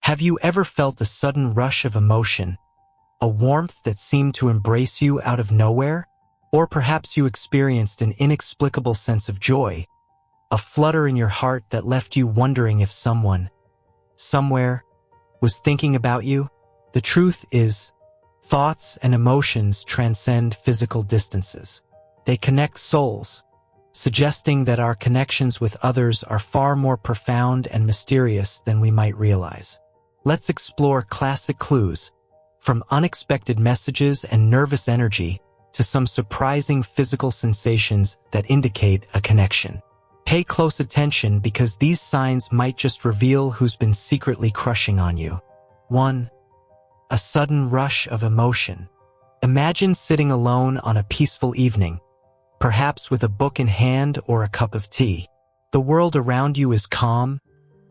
Have you ever felt a sudden rush of emotion, a warmth that seemed to embrace you out of nowhere? Or perhaps you experienced an inexplicable sense of joy, a flutter in your heart that left you wondering if someone, somewhere, was thinking about you? The truth is, thoughts and emotions transcend physical distances. They connect souls, suggesting that our connections with others are far more profound and mysterious than we might realize. Let's explore classic clues, from unexpected messages and nervous energy to some surprising physical sensations that indicate a connection. Pay close attention because these signs might just reveal who's been secretly crushing on you. 1. A sudden rush of emotion. Imagine sitting alone on a peaceful evening, perhaps with a book in hand or a cup of tea. The world around you is calm,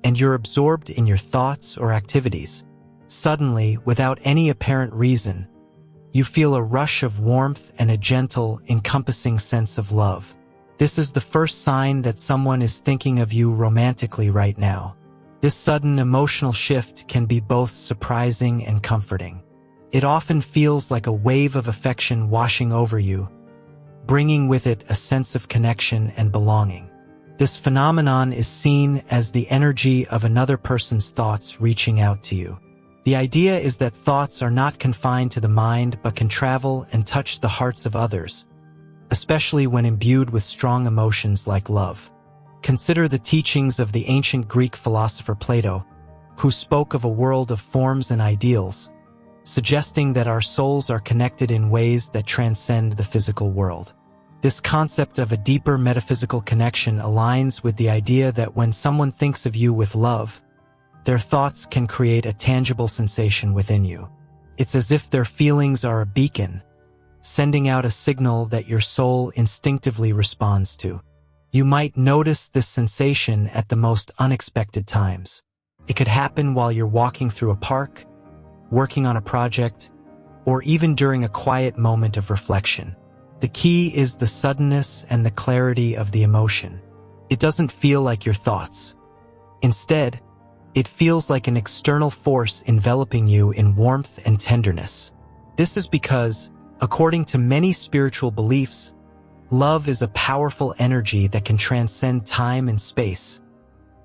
and you're absorbed in your thoughts or activities. Suddenly, without any apparent reason, you feel a rush of warmth and a gentle, encompassing sense of love. This is the first sign that someone is thinking of you romantically right now. This sudden emotional shift can be both surprising and comforting. It often feels like a wave of affection washing over you, bringing with it a sense of connection and belonging. This phenomenon is seen as the energy of another person's thoughts reaching out to you. The idea is that thoughts are not confined to the mind but can travel and touch the hearts of others, especially when imbued with strong emotions like love. Consider the teachings of the ancient Greek philosopher Plato, who spoke of a world of forms and ideals, suggesting that our souls are connected in ways that transcend the physical world. This concept of a deeper metaphysical connection aligns with the idea that when someone thinks of you with love, their thoughts can create a tangible sensation within you. It's as if their feelings are a beacon, sending out a signal that your soul instinctively responds to. You might notice this sensation at the most unexpected times. It could happen while you're walking through a park, working on a project, or even during a quiet moment of reflection. The key is the suddenness and the clarity of the emotion. It doesn't feel like your thoughts. Instead, it feels like an external force enveloping you in warmth and tenderness. This is because, according to many spiritual beliefs, love is a powerful energy that can transcend time and space,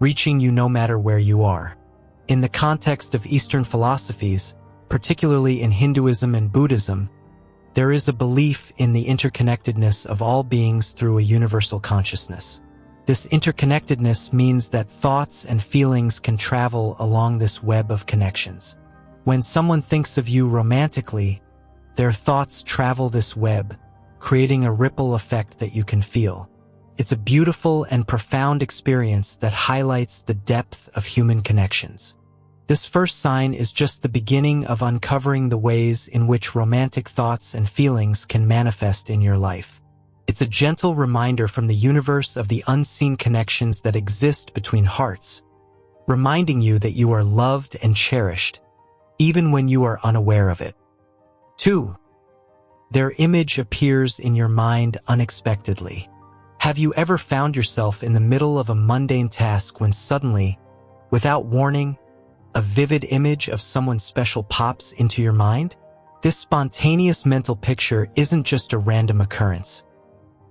reaching you no matter where you are. In the context of Eastern philosophies, particularly in Hinduism and Buddhism, there is a belief in the interconnectedness of all beings through a universal consciousness. This interconnectedness means that thoughts and feelings can travel along this web of connections. When someone thinks of you romantically, their thoughts travel this web, creating a ripple effect that you can feel. It's a beautiful and profound experience that highlights the depth of human connections. This first sign is just the beginning of uncovering the ways in which romantic thoughts and feelings can manifest in your life. It's a gentle reminder from the universe of the unseen connections that exist between hearts, reminding you that you are loved and cherished, even when you are unaware of it. 2. Their image appears in your mind unexpectedly. Have you ever found yourself in the middle of a mundane task when suddenly, without warning, a vivid image of someone special pops into your mind? This spontaneous mental picture isn't just a random occurrence.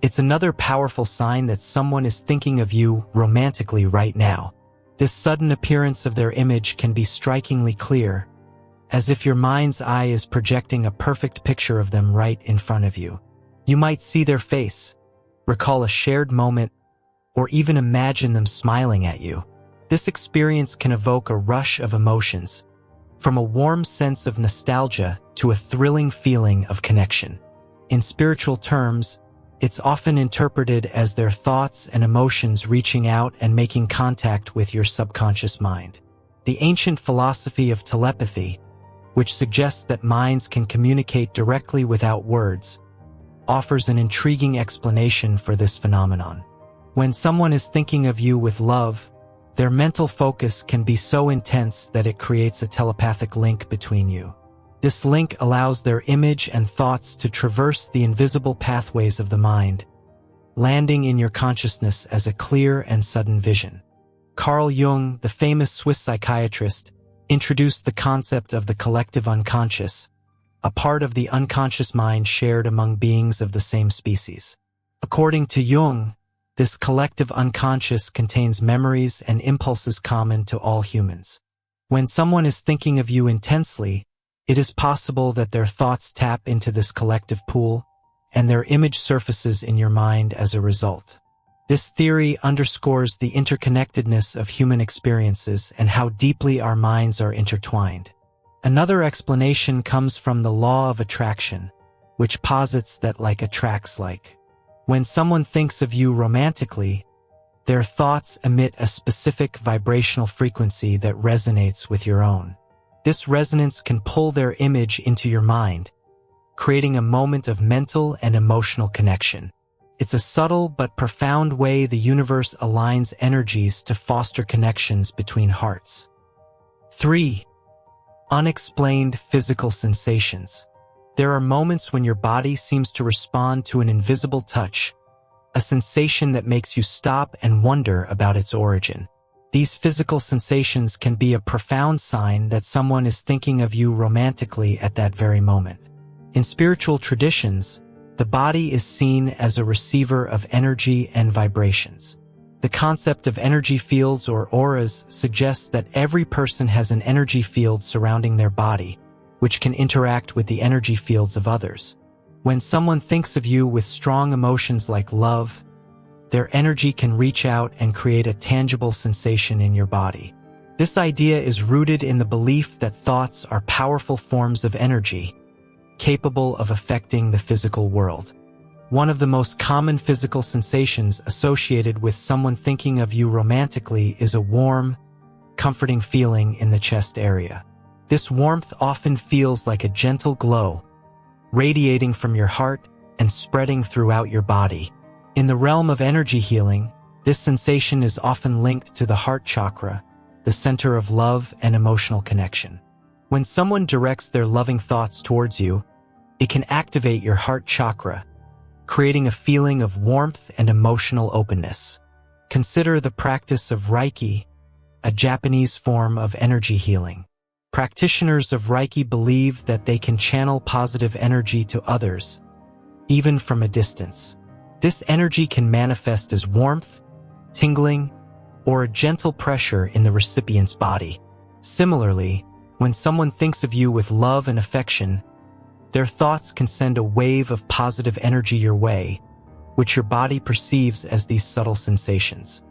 It's another powerful sign that someone is thinking of you romantically right now. This sudden appearance of their image can be strikingly clear, as if your mind's eye is projecting a perfect picture of them right in front of you. You might see their face, recall a shared moment, or even imagine them smiling at you. This experience can evoke a rush of emotions, from a warm sense of nostalgia to a thrilling feeling of connection. In spiritual terms, it's often interpreted as their thoughts and emotions reaching out and making contact with your subconscious mind. The ancient philosophy of telepathy, which suggests that minds can communicate directly without words, offers an intriguing explanation for this phenomenon. When someone is thinking of you with love, their mental focus can be so intense that it creates a telepathic link between you. This link allows their image and thoughts to traverse the invisible pathways of the mind, landing in your consciousness as a clear and sudden vision. Carl Jung, the famous Swiss psychiatrist, introduced the concept of the collective unconscious, a part of the unconscious mind shared among beings of the same species. According to Jung, this collective unconscious contains memories and impulses common to all humans. When someone is thinking of you intensely, it is possible that their thoughts tap into this collective pool, and their image surfaces in your mind as a result. This theory underscores the interconnectedness of human experiences and how deeply our minds are intertwined. Another explanation comes from the law of attraction, which posits that like attracts like. When someone thinks of you romantically, their thoughts emit a specific vibrational frequency that resonates with your own. This resonance can pull their image into your mind, creating a moment of mental and emotional connection. It's a subtle but profound way the universe aligns energies to foster connections between hearts. 3. Unexplained physical sensations. There are moments when your body seems to respond to an invisible touch, a sensation that makes you stop and wonder about its origin. These physical sensations can be a profound sign that someone is thinking of you romantically at that very moment. In spiritual traditions, the body is seen as a receiver of energy and vibrations. The concept of energy fields or auras suggests that every person has an energy field surrounding their body, which can interact with the energy fields of others. When someone thinks of you with strong emotions like love, their energy can reach out and create a tangible sensation in your body. This idea is rooted in the belief that thoughts are powerful forms of energy, capable of affecting the physical world. One of the most common physical sensations associated with someone thinking of you romantically is a warm, comforting feeling in the chest area. This warmth often feels like a gentle glow, radiating from your heart and spreading throughout your body. In the realm of energy healing, this sensation is often linked to the heart chakra, the center of love and emotional connection. When someone directs their loving thoughts towards you, it can activate your heart chakra, creating a feeling of warmth and emotional openness. Consider the practice of Reiki, a Japanese form of energy healing. Practitioners of Reiki believe that they can channel positive energy to others, even from a distance. This energy can manifest as warmth, tingling, or a gentle pressure in the recipient's body. Similarly, when someone thinks of you with love and affection, their thoughts can send a wave of positive energy your way, which your body perceives as these subtle sensations.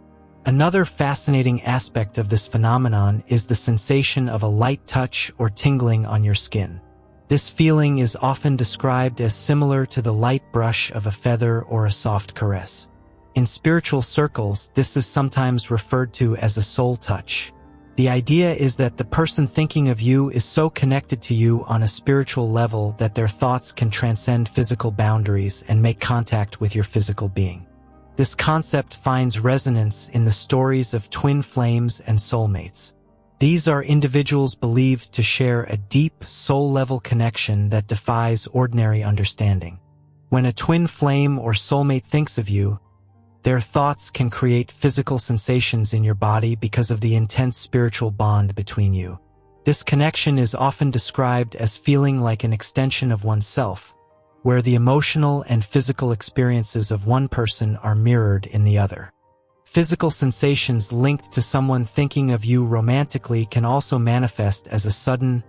Another fascinating aspect of this phenomenon is the sensation of a light touch or tingling on your skin. This feeling is often described as similar to the light brush of a feather or a soft caress. In spiritual circles, this is sometimes referred to as a soul touch. The idea is that the person thinking of you is so connected to you on a spiritual level that their thoughts can transcend physical boundaries and make contact with your physical being. This concept finds resonance in the stories of twin flames and soulmates. These are individuals believed to share a deep, soul-level connection that defies ordinary understanding. When a twin flame or soulmate thinks of you, their thoughts can create physical sensations in your body because of the intense spiritual bond between you. This connection is often described as feeling like an extension of oneself, where the emotional and physical experiences of one person are mirrored in the other. Physical sensations linked to someone thinking of you romantically can also manifest as a sudden,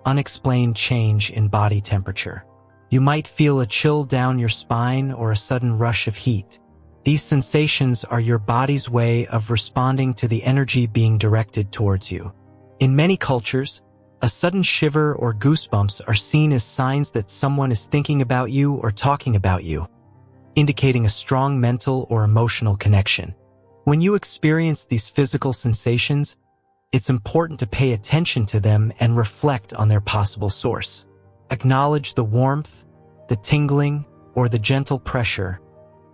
unexplained change in body temperature. You might feel a chill down your spine or a sudden rush of heat. These sensations are your body's way of responding to the energy being directed towards you. In many cultures, a sudden shiver or goosebumps are seen as signs that someone is thinking about you or talking about you, indicating a strong mental or emotional connection. When you experience these physical sensations, it's important to pay attention to them and reflect on their possible source. Acknowledge the warmth, the tingling, or the gentle pressure,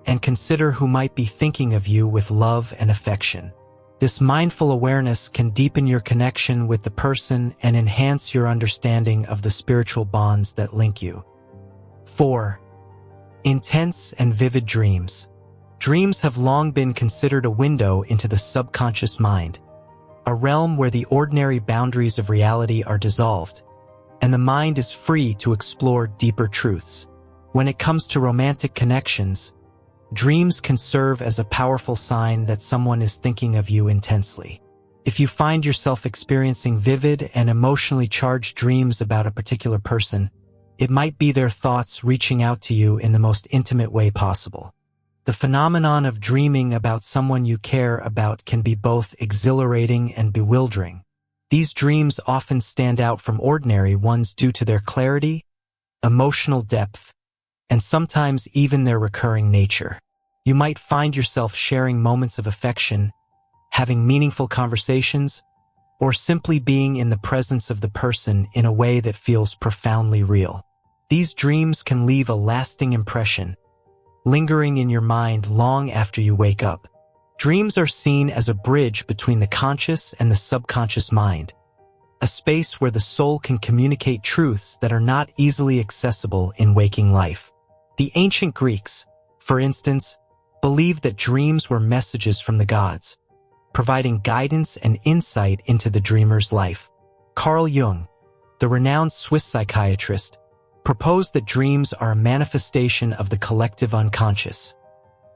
and consider who might be thinking of you with love and affection. This mindful awareness can deepen your connection with the person and enhance your understanding of the spiritual bonds that link you. 4. Intense and vivid dreams. Dreams have long been considered a window into the subconscious mind, a realm where the ordinary boundaries of reality are dissolved, and the mind is free to explore deeper truths. When it comes to romantic connections, dreams can serve as a powerful sign that someone is thinking of you intensely. If you find yourself experiencing vivid and emotionally charged dreams about a particular person, it might be their thoughts reaching out to you in the most intimate way possible. The phenomenon of dreaming about someone you care about can be both exhilarating and bewildering. These dreams often stand out from ordinary ones due to their clarity, emotional depth, and sometimes even their recurring nature. You might find yourself sharing moments of affection, having meaningful conversations, or simply being in the presence of the person in a way that feels profoundly real. These dreams can leave a lasting impression, lingering in your mind long after you wake up. Dreams are seen as a bridge between the conscious and the subconscious mind, a space where the soul can communicate truths that are not easily accessible in waking life. The ancient Greeks, for instance, believed that dreams were messages from the gods, providing guidance and insight into the dreamer's life. Carl Jung, the renowned Swiss psychiatrist, proposed that dreams are a manifestation of the collective unconscious,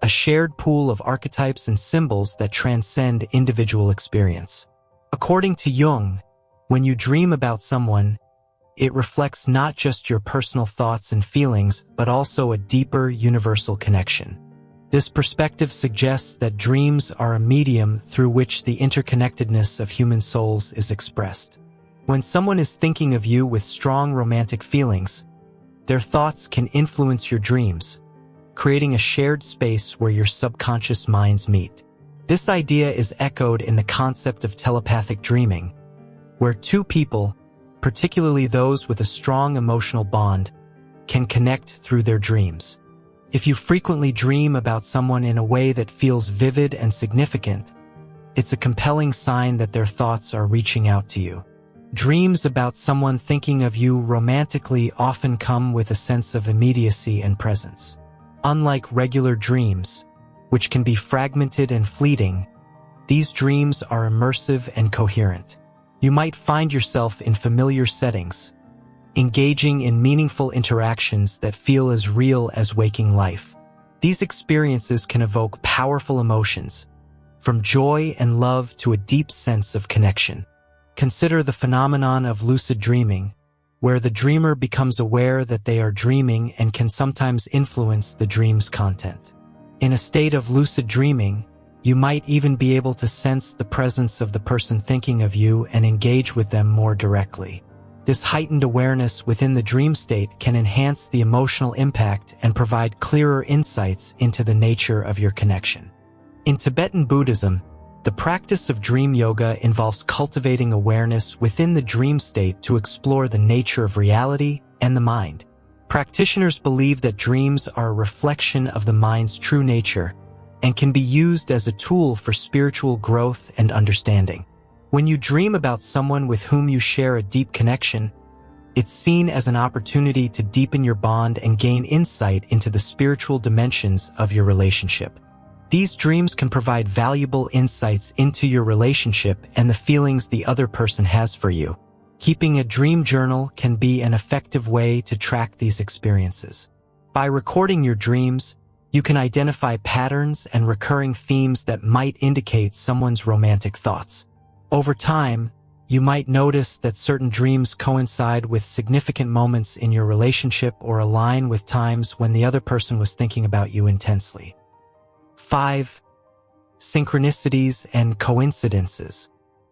a shared pool of archetypes and symbols that transcend individual experience. According to Jung, when you dream about someone, it reflects not just your personal thoughts and feelings, but also a deeper universal connection. This perspective suggests that dreams are a medium through which the interconnectedness of human souls is expressed. When someone is thinking of you with strong romantic feelings, their thoughts can influence your dreams, creating a shared space where your subconscious minds meet. This idea is echoed in the concept of telepathic dreaming, where two people, particularly those with a strong emotional bond, can connect through their dreams. If you frequently dream about someone in a way that feels vivid and significant, it's a compelling sign that their thoughts are reaching out to you. Dreams about someone thinking of you romantically often come with a sense of immediacy and presence. Unlike regular dreams, which can be fragmented and fleeting, these dreams are immersive and coherent. You might find yourself in familiar settings, engaging in meaningful interactions that feel as real as waking life. These experiences can evoke powerful emotions, from joy and love to a deep sense of connection. Consider the phenomenon of lucid dreaming, where the dreamer becomes aware that they are dreaming and can sometimes influence the dream's content. In a state of lucid dreaming, you might even be able to sense the presence of the person thinking of you and engage with them more directly. This heightened awareness within the dream state can enhance the emotional impact and provide clearer insights into the nature of your connection. In Tibetan Buddhism, the practice of dream yoga involves cultivating awareness within the dream state to explore the nature of reality and the mind. Practitioners believe that dreams are a reflection of the mind's true nature and can be used as a tool for spiritual growth and understanding. When you dream about someone with whom you share a deep connection, it's seen as an opportunity to deepen your bond and gain insight into the spiritual dimensions of your relationship. These dreams can provide valuable insights into your relationship and the feelings the other person has for you. Keeping a dream journal can be an effective way to track these experiences. By recording your dreams, you can identify patterns and recurring themes that might indicate someone's romantic thoughts. Over time, you might notice that certain dreams coincide with significant moments in your relationship or align with times when the other person was thinking about you intensely. 5. Synchronicities and coincidences.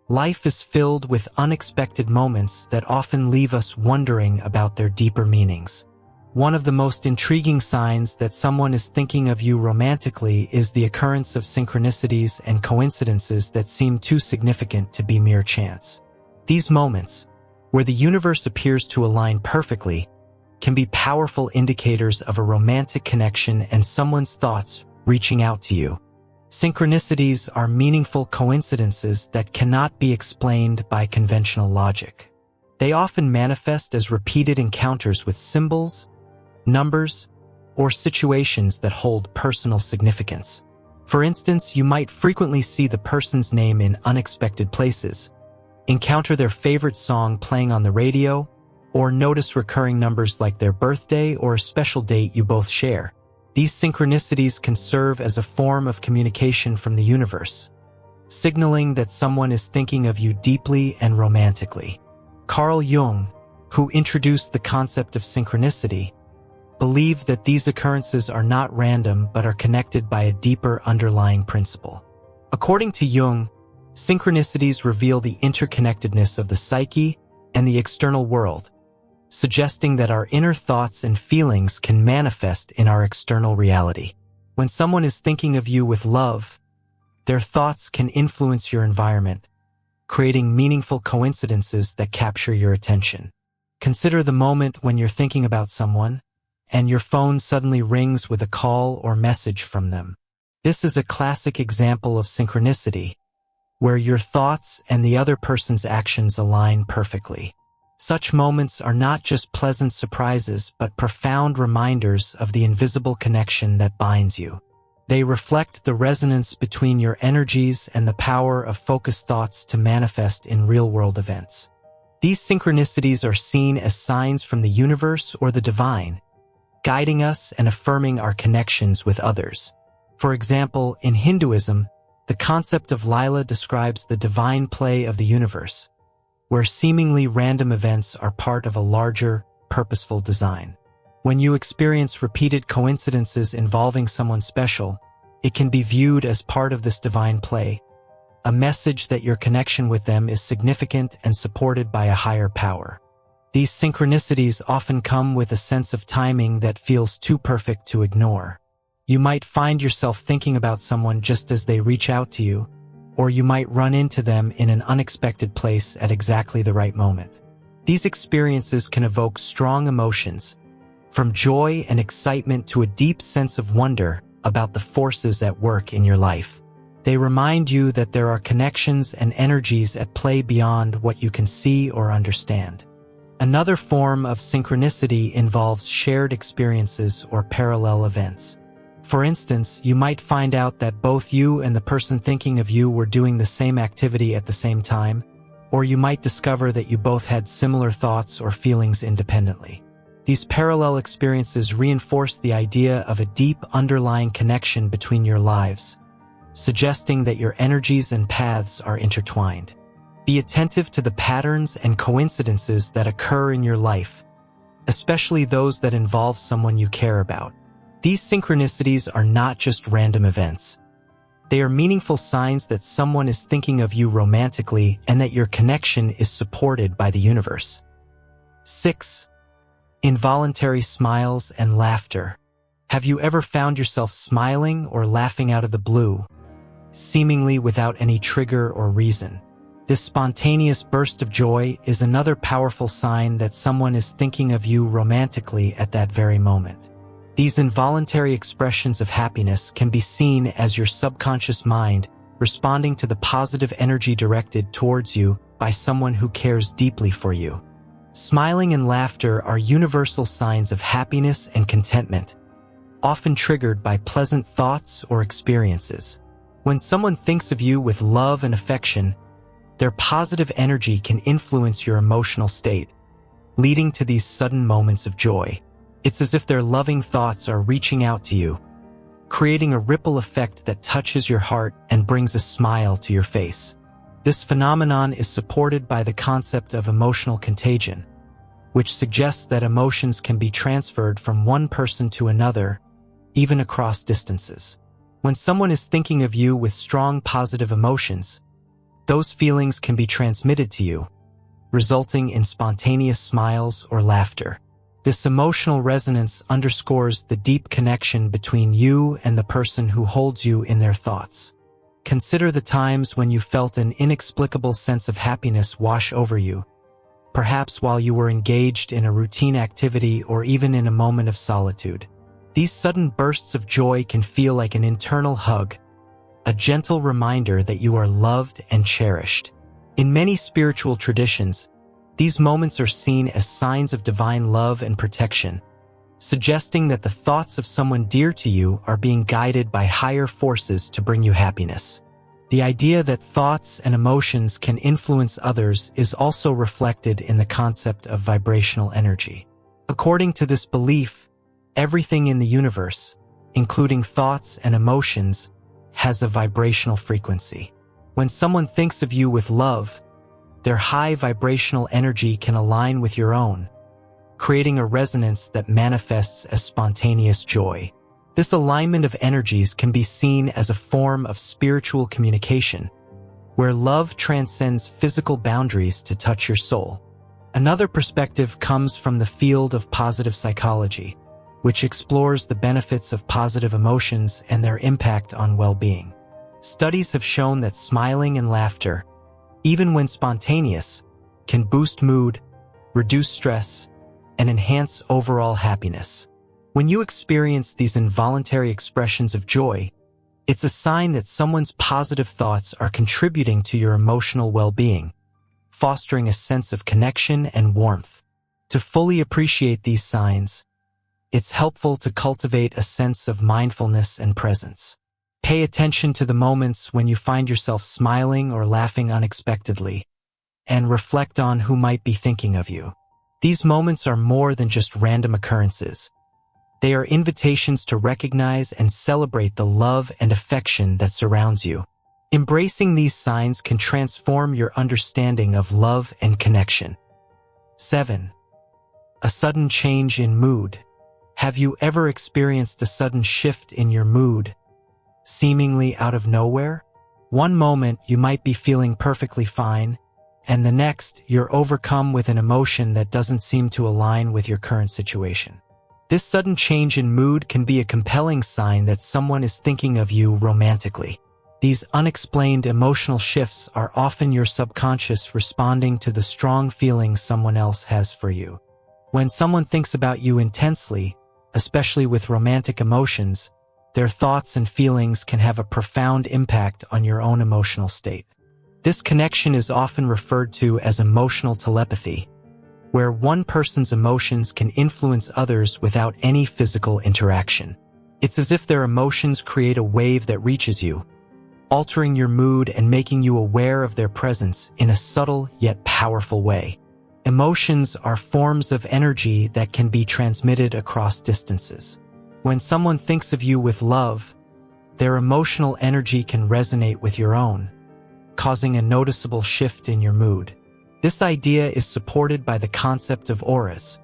Life is filled with unexpected moments that often leave us wondering about their deeper meanings. One of the most intriguing signs that someone is thinking of you romantically is the occurrence of synchronicities and coincidences that seem too significant to be mere chance. These moments, where the universe appears to align perfectly, can be powerful indicators of a romantic connection and someone's thoughts reaching out to you. Synchronicities are meaningful coincidences that cannot be explained by conventional logic. They often manifest as repeated encounters with symbols, numbers, or situations that hold personal significance. For instance, you might frequently see the person's name in unexpected places, encounter their favorite song playing on the radio, or notice recurring numbers like their birthday or a special date you both share. These synchronicities can serve as a form of communication from the universe, signaling that someone is thinking of you deeply and romantically. Carl Jung, who introduced the concept of synchronicity, believed that these occurrences are not random but are connected by a deeper underlying principle. According to Jung, synchronicities reveal the interconnectedness of the psyche and the external world, suggesting that our inner thoughts and feelings can manifest in our external reality. When someone is thinking of you with love, their thoughts can influence your environment, creating meaningful coincidences that capture your attention. Consider the moment when you're thinking about someone, and your phone suddenly rings with a call or message from them. This is a classic example of synchronicity, where your thoughts and the other person's actions align perfectly. Such moments are not just pleasant surprises but profound reminders of the invisible connection that binds you. They reflect the resonance between your energies and the power of focused thoughts to manifest in real-world events. These synchronicities are seen as signs from the universe or the divine, guiding us and affirming our connections with others. For example, in Hinduism, the concept of Lila describes the divine play of the universe, where seemingly random events are part of a larger, purposeful design. When you experience repeated coincidences involving someone special, it can be viewed as part of this divine play, a message that your connection with them is significant and supported by a higher power. These synchronicities often come with a sense of timing that feels too perfect to ignore. You might find yourself thinking about someone just as they reach out to you, or you might run into them in an unexpected place at exactly the right moment. These experiences can evoke strong emotions, from joy and excitement to a deep sense of wonder about the forces at work in your life. They remind you that there are connections and energies at play beyond what you can see or understand. Another form of synchronicity involves shared experiences or parallel events. For instance, you might find out that both you and the person thinking of you were doing the same activity at the same time, or you might discover that you both had similar thoughts or feelings independently. These parallel experiences reinforce the idea of a deep underlying connection between your lives, suggesting that your energies and paths are intertwined. Be attentive to the patterns and coincidences that occur in your life, especially those that involve someone you care about. These synchronicities are not just random events. They are meaningful signs that someone is thinking of you romantically and that your connection is supported by the universe. 6. Involuntary smiles and laughter. Have you ever found yourself smiling or laughing out of the blue, seemingly without any trigger or reason? This spontaneous burst of joy is another powerful sign that someone is thinking of you romantically at that very moment. These involuntary expressions of happiness can be seen as your subconscious mind responding to the positive energy directed towards you by someone who cares deeply for you. Smiling and laughter are universal signs of happiness and contentment, often triggered by pleasant thoughts or experiences. When someone thinks of you with love and affection, their positive energy can influence your emotional state, leading to these sudden moments of joy. It's as if their loving thoughts are reaching out to you, creating a ripple effect that touches your heart and brings a smile to your face. This phenomenon is supported by the concept of emotional contagion, which suggests that emotions can be transferred from one person to another, even across distances. When someone is thinking of you with strong positive emotions, those feelings can be transmitted to you, resulting in spontaneous smiles or laughter. This emotional resonance underscores the deep connection between you and the person who holds you in their thoughts. Consider the times when you felt an inexplicable sense of happiness wash over you, perhaps while you were engaged in a routine activity or even in a moment of solitude. These sudden bursts of joy can feel like an internal hug, a gentle reminder that you are loved and cherished. In many spiritual traditions, these moments are seen as signs of divine love and protection, suggesting that the thoughts of someone dear to you are being guided by higher forces to bring you happiness. The idea that thoughts and emotions can influence others is also reflected in the concept of vibrational energy. According to this belief, everything in the universe, including thoughts and emotions, has a vibrational frequency. When someone thinks of you with love, their high vibrational energy can align with your own, creating a resonance that manifests as spontaneous joy. This alignment of energies can be seen as a form of spiritual communication, where love transcends physical boundaries to touch your soul. Another perspective comes from the field of positive psychology, which explores the benefits of positive emotions and their impact on well-being. Studies have shown that smiling and laughter, even when spontaneous, can boost mood, reduce stress, and enhance overall happiness. When you experience these involuntary expressions of joy, it's a sign that someone's positive thoughts are contributing to your emotional well-being, fostering a sense of connection and warmth. To fully appreciate these signs, it's helpful to cultivate a sense of mindfulness and presence. Pay attention to the moments when you find yourself smiling or laughing unexpectedly, and reflect on who might be thinking of you. These moments are more than just random occurrences. They are invitations to recognize and celebrate the love and affection that surrounds you. Embracing these signs can transform your understanding of love and connection. 7. A sudden change in mood. Have you ever experienced a sudden shift in your mood, seemingly out of nowhere? One moment you might be feeling perfectly fine, and the next you're overcome with an emotion that doesn't seem to align with your current situation. This sudden change in mood can be a compelling sign that someone is thinking of you romantically. These unexplained emotional shifts are often your subconscious responding to the strong feelings someone else has for you. When someone thinks about you intensely, especially with romantic emotions, their thoughts and feelings can have a profound impact on your own emotional state. This connection is often referred to as emotional telepathy, where one person's emotions can influence others without any physical interaction. It's as if their emotions create a wave that reaches you, altering your mood and making you aware of their presence in a subtle yet powerful way. Emotions are forms of energy that can be transmitted across distances. When someone thinks of you with love, their emotional energy can resonate with your own, causing a noticeable shift in your mood. This idea is supported by the concept of auras,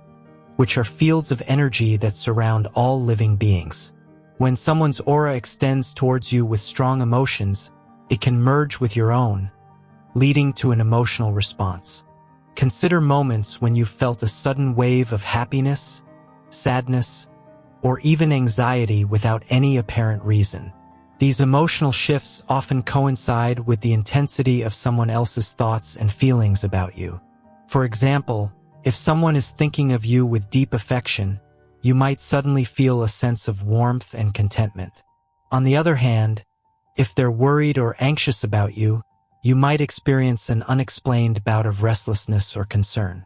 which are fields of energy that surround all living beings. When someone's aura extends towards you with strong emotions, it can merge with your own, leading to an emotional response. Consider moments when you felt a sudden wave of happiness, sadness, or even anxiety without any apparent reason. These emotional shifts often coincide with the intensity of someone else's thoughts and feelings about you. For example, if someone is thinking of you with deep affection, you might suddenly feel a sense of warmth and contentment. On the other hand, if they're worried or anxious about you, you might experience an unexplained bout of restlessness or concern.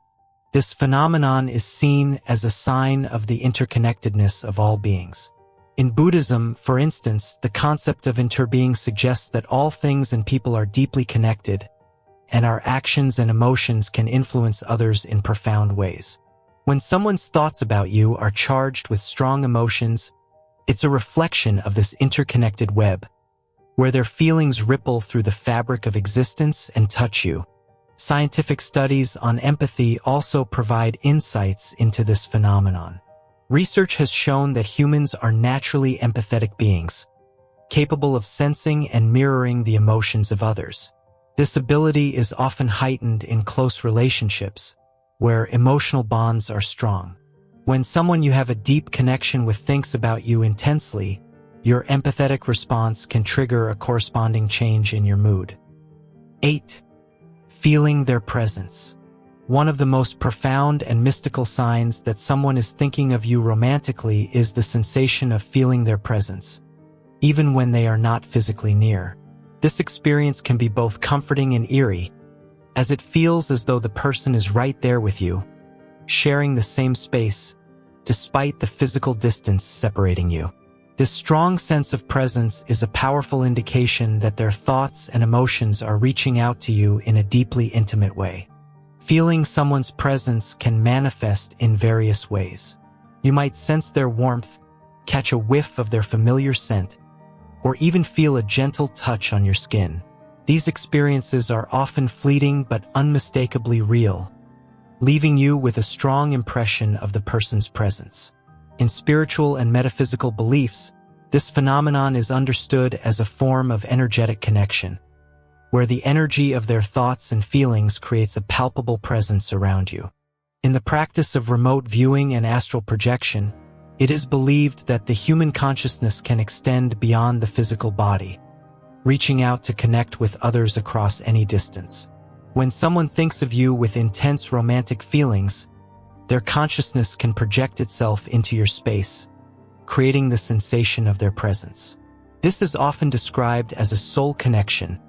This phenomenon is seen as a sign of the interconnectedness of all beings. In Buddhism, for instance, the concept of interbeing suggests that all things and people are deeply connected, and our actions and emotions can influence others in profound ways. When someone's thoughts about you are charged with strong emotions, it's a reflection of this interconnected web, where their feelings ripple through the fabric of existence and touch you. Scientific studies on empathy also provide insights into this phenomenon. Research has shown that humans are naturally empathetic beings, capable of sensing and mirroring the emotions of others. This ability is often heightened in close relationships, where emotional bonds are strong. When someone you have a deep connection with thinks about you intensely, your empathetic response can trigger a corresponding change in your mood. 8. Feeling their presence. One of the most profound and mystical signs that someone is thinking of you romantically is the sensation of feeling their presence, even when they are not physically near. This experience can be both comforting and eerie, as it feels as though the person is right there with you, sharing the same space, despite the physical distance separating you. This strong sense of presence is a powerful indication that their thoughts and emotions are reaching out to you in a deeply intimate way. Feeling someone's presence can manifest in various ways. You might sense their warmth, catch a whiff of their familiar scent, or even feel a gentle touch on your skin. These experiences are often fleeting but unmistakably real, leaving you with a strong impression of the person's presence. In spiritual and metaphysical beliefs, this phenomenon is understood as a form of energetic connection, where the energy of their thoughts and feelings creates a palpable presence around you. In the practice of remote viewing and astral projection, it is believed that the human consciousness can extend beyond the physical body, reaching out to connect with others across any distance. When someone thinks of you with intense romantic feelings, their consciousness can project itself into your space, creating the sensation of their presence. This is often described as a soul connection,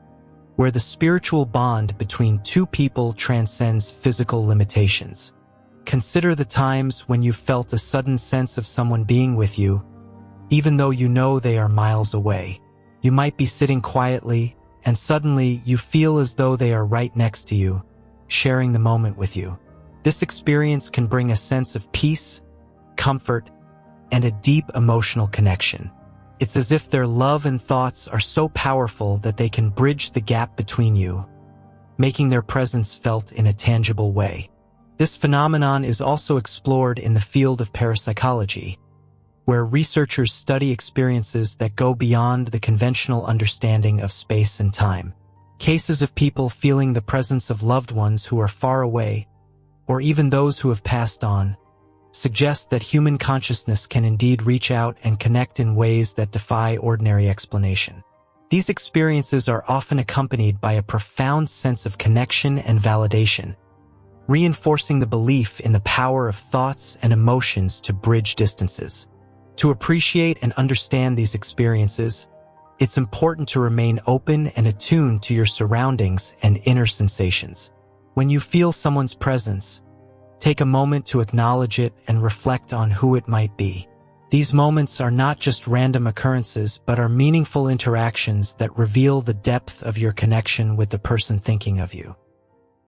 where the spiritual bond between two people transcends physical limitations. Consider the times when you felt a sudden sense of someone being with you, even though you know they are miles away. You might be sitting quietly, and suddenly you feel as though they are right next to you, sharing the moment with you. This experience can bring a sense of peace, comfort, and a deep emotional connection. It's as if their love and thoughts are so powerful that they can bridge the gap between you, making their presence felt in a tangible way. This phenomenon is also explored in the field of parapsychology, where researchers study experiences that go beyond the conventional understanding of space and time. Cases of people feeling the presence of loved ones who are far away, or even those who have passed on, suggest that human consciousness can indeed reach out and connect in ways that defy ordinary explanation. These experiences are often accompanied by a profound sense of connection and validation, reinforcing the belief in the power of thoughts and emotions to bridge distances. To appreciate and understand these experiences, it's important to remain open and attuned to your surroundings and inner sensations. When you feel someone's presence, take a moment to acknowledge it and reflect on who it might be. These moments are not just random occurrences, but are meaningful interactions that reveal the depth of your connection with the person thinking of you.